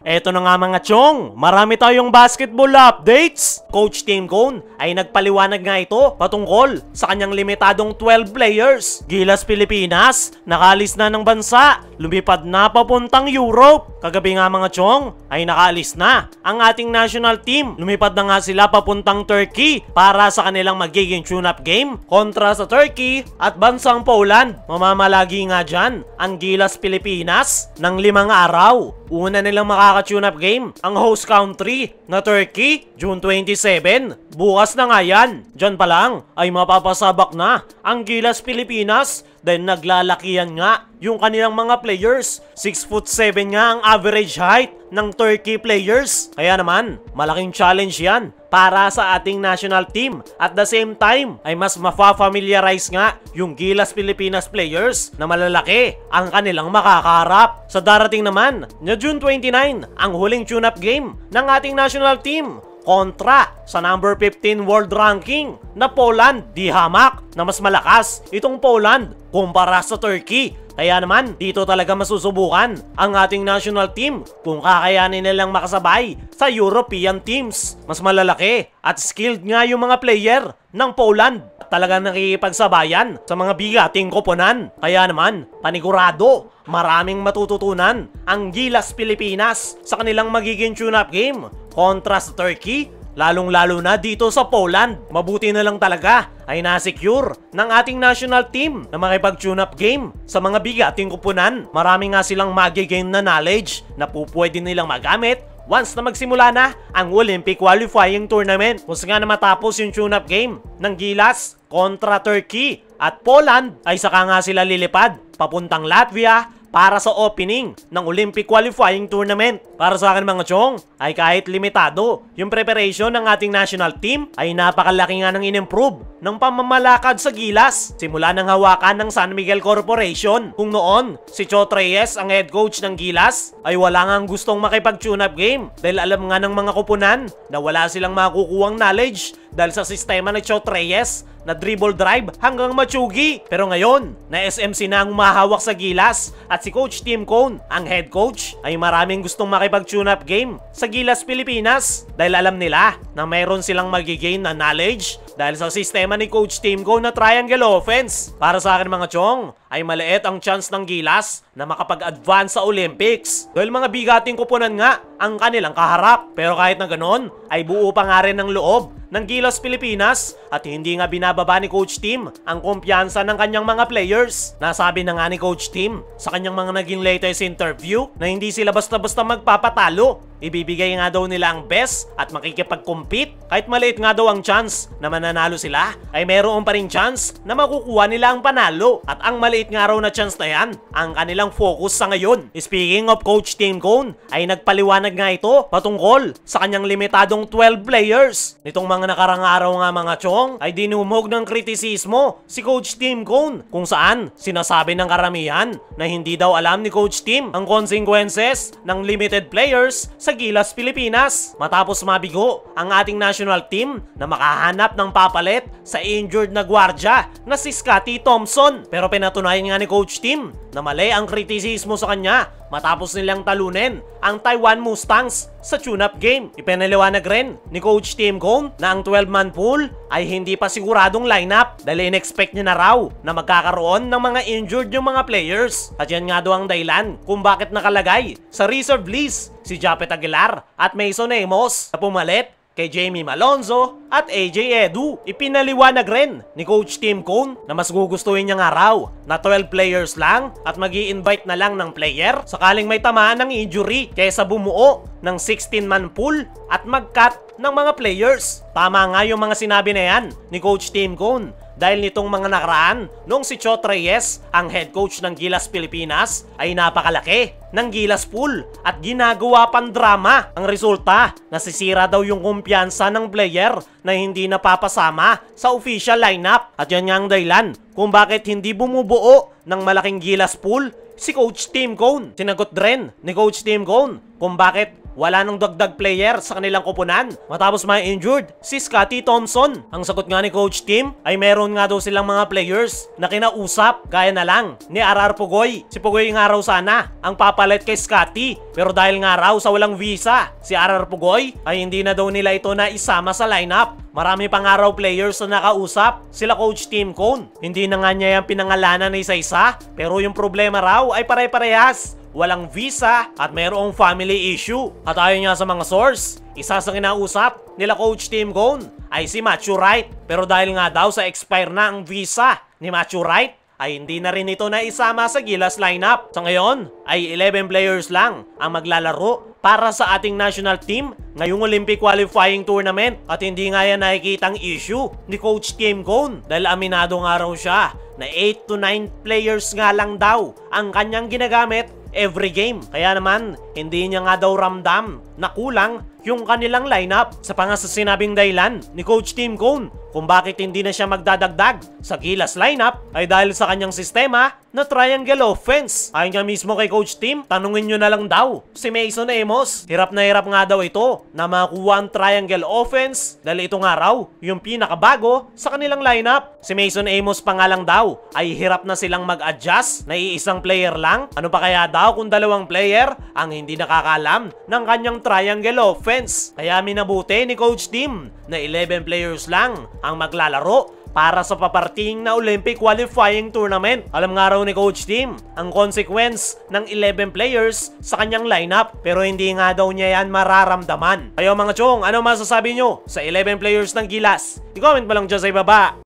Eto na nga mga chong, marami tayong basketball updates. Coach Tim Cone ay nagpaliwanag nga ito patungkol sa kanyang limitadong 12 players. Gilas Pilipinas, nakaalis na ng bansa, lumipad na papuntang Europe. Kagabi nga mga chong ay nakaalis na ang ating national team. Lumipad na nga sila papuntang Turkey para sa kanilang magiging tune-up game kontra sa Turkey at bansang Poland. Mamamalagi nga dyan ang Gilas Pilipinas ng 5 araw. Una nilang makaka-tune up game ang host country na Turkey, June 27. Bukas na nga yan. Diyan pa lang ay mapapasabak na ang Gilas Pilipinas dahil naglalakihan nga yung kanilang mga players. 6'7" nga ang average height ng Turkey players. Kaya naman, malaking challenge yan para sa ating national team. At the same time, ay mas mafafamiliarize nga yung Gilas Pilipinas players na malalaki ang kanilang makakaharap. Sa darating naman na June 29, ang huling tune-up game ng ating national team kontra sa number 15 world ranking na Poland. Di hamak na mas malakas itong Poland kumpara sa Turkey. Kaya naman, dito talaga masusubukan ang ating national team kung kakayanin nilang makasabay sa European teams. Mas malalaki at skilled nga yung mga player ng Poland. Talagang nakikipagsabayan sa mga bigating koponan. Kaya naman, panigurado, maraming matututunan ang Gilas Pilipinas sa kanilang magiging tune-up game kontra sa Turkey, lalong-lalo na dito sa Poland. Mabuti na lang talaga ay na-secure ng ating national team na makipag-tune up game sa mga bigating kupunan. Marami nga silang magi-gain na knowledge na pupwede nilang magamit once na magsimula na ang Olympic qualifying tournament. Kung nga na matapos yung tune-up game ng Gilas kontra Turkey at Poland, ay saka nga sila lilipad papuntang Latvia para sa opening ng Olympic qualifying tournament. Para sa akin mga chong, ay kahit limitado yung preparation ng ating national team, ay napakalaki nga ng in-improve ng pamamalakad sa Gilas. Simula ng hawakan ng San Miguel Corporation. Kung noon, si Chot Reyes ang head coach ng Gilas, ay wala nga gustong makipag-tune-up game dahil alam nga ng mga kupunan na wala silang makukuhang knowledge dahil sa sistema ni Chot Reyes na dribble drive hanggang matsugi. Pero ngayon, na SMC na ang umahawak sa Gilas at si Coach Tim Cone, ang head coach, ay maraming gustong makipag-tune up game sa Gilas Pilipinas dahil alam nila na mayroon silang magigain na knowledge dahil sa sistema ni Coach Tim Cone na triangle offense. Para sa akin mga chong, ay maliit ang chance ng Gilas na makapag-advance sa Olympics dahil mga bigating kupunan nga ang kanilang kaharap. Pero kahit na ganon, ay buo pa nga rin ng loob ng Gilas Pilipinas at hindi nga binababa ni Coach Tim ang kumpiyansa ng kanyang mga players. Nasabi na nga ni Coach Tim sa kanyang mga naging latest interview na hindi sila basta-basta magpapatalo. Ibibigay nga daw nila ang best at makikipag-compete. Kahit maliit nga daw ang chance na mananalo sila, ay meron pa rin chance na makukuha nila ang panalo. At ang maliit nga raw na chance na yan, ang kanilang focus sa ngayon. Speaking of Coach Tim Cone, ay nagpaliwanag nga ito patungkol sa kanyang limitadong 12 players. Nitong mga nakarang araw nga mga chong, ay dinumog ng kritisismo si Coach Tim Cone kung saan sinasabi ng karamihan na hindi daw alam ni Coach Tim ang consequences ng limited players sa Gilas Pilipinas matapos mabigo ang ating national team na makahanap ng papalit sa injured na gwardya na si Scottie Thompson. Pero pinatunayan nga ni Coach Tim na mali ang kritisismo sa kanya matapos nilang talunin ang Taiwan Mustangs sa tune-up game. Ipinaliwanag rin ni Coach Tim Cone na ang 12-man pool ay hindi pa siguradong lineup dahil in-expect niya na raw na magkakaroon ng mga injured yung mga players. At yan nga daw ang dahilan kung bakit nakalagay sa reserve list si Japet Aguilar at Mason Amos na pumalit kay Jamie Malonzo at AJ Edu. Ipinaliwanag rin ni Coach Tim Cone na mas gugustuhin niya nga raw na 12 players lang at mag-i-invite na lang ng player sakaling may tamaan ng injury kaysa bumuo ng 16-man pool at mag-cut ng mga players. Tama nga yung mga sinabi na yan ni Coach Tim Cone dahil nitong mga nakaraan nung si Chot Reyes, ang head coach ng Gilas Pilipinas, ay napakalaki ng Gilas pool at ginagawa pang drama. Ang resulta, nasisira daw yung kumpiyansa ng player na hindi napapasama sa official lineup. At yan nga ang dahilan kung bakit hindi bumubuo ng malaking Gilas pool si Coach Tim Cone. Sinagot rin ni Coach Tim Cone kung bakit wala nang dagdag player sa kanilang koponan matapos ma-injured si Scottie Thompson. Ang sagot nga ni Coach Tim ay meron nga daw silang mga players na kinausap gaya na lang ni RR Pugoy. Si Pugoy nga raw sana ang papalit kay Scottie, pero dahil nga raw sa walang visa si RR Pugoy ay hindi na daw nila ito na isama sa lineup. Marami pang araw players na nakausap sila Coach Tim Cone. Hindi na nga niya yung pinangalanan na isa-isa, pero yung problema raw ay pare-parehas. Walang visa at mayroong family issue. At ayon nga sa mga source, isa sa kinausap nila Coach Tim Cone ay si Matthew Wright. Pero dahil nga daw sa expire na ang visa ni Matthew Wright, ay hindi na rin ito na isama sa Gilas lineup. Sa ngayon ay 11 players lang ang maglalaro para sa ating national team ngayong Olympic qualifying tournament, at hindi nga yan nakikitang issue ni Coach Tim Cone dahil aminado nga raw siya na 8 to 9 players nga lang daw ang kanyang ginagamit every game. Kaya naman, hindi niya nga daw ramdam na kulang yung kanilang lineup. Sa sinabing dahilan ni Coach Tim Cone kung bakit hindi na siya magdadagdag sa Gilas lineup ay dahil sa kanyang sistema na triangle offense. Ayon nga mismo kay Coach Tim, tanungin nyo na lang daw si Mason Amos. Hirap na hirap nga daw ito na makuha ang triangle offense dahil ito nga raw yung pinakabago sa kanilang lineup. Si Mason Amos pa nga lang daw ay hirap na silang mag-adjust na iisang player lang. Ano pa kaya daw kung dalawang player ang hindi nakakaalam ng kanyang triangle offense? Kaya minabuti ni Coach Tim na 11 players lang ang maglalaro para sa paparting na Olympic qualifying tournament. Alam nga raw ni Coach Tim ang consequence ng 11 players sa kanyang lineup, pero hindi nga daw niya yan mararamdaman. Kayo mga chong, ano masasabi nyo sa 11 players ng Gilas? I-comment mo lang dyan sa ibaba.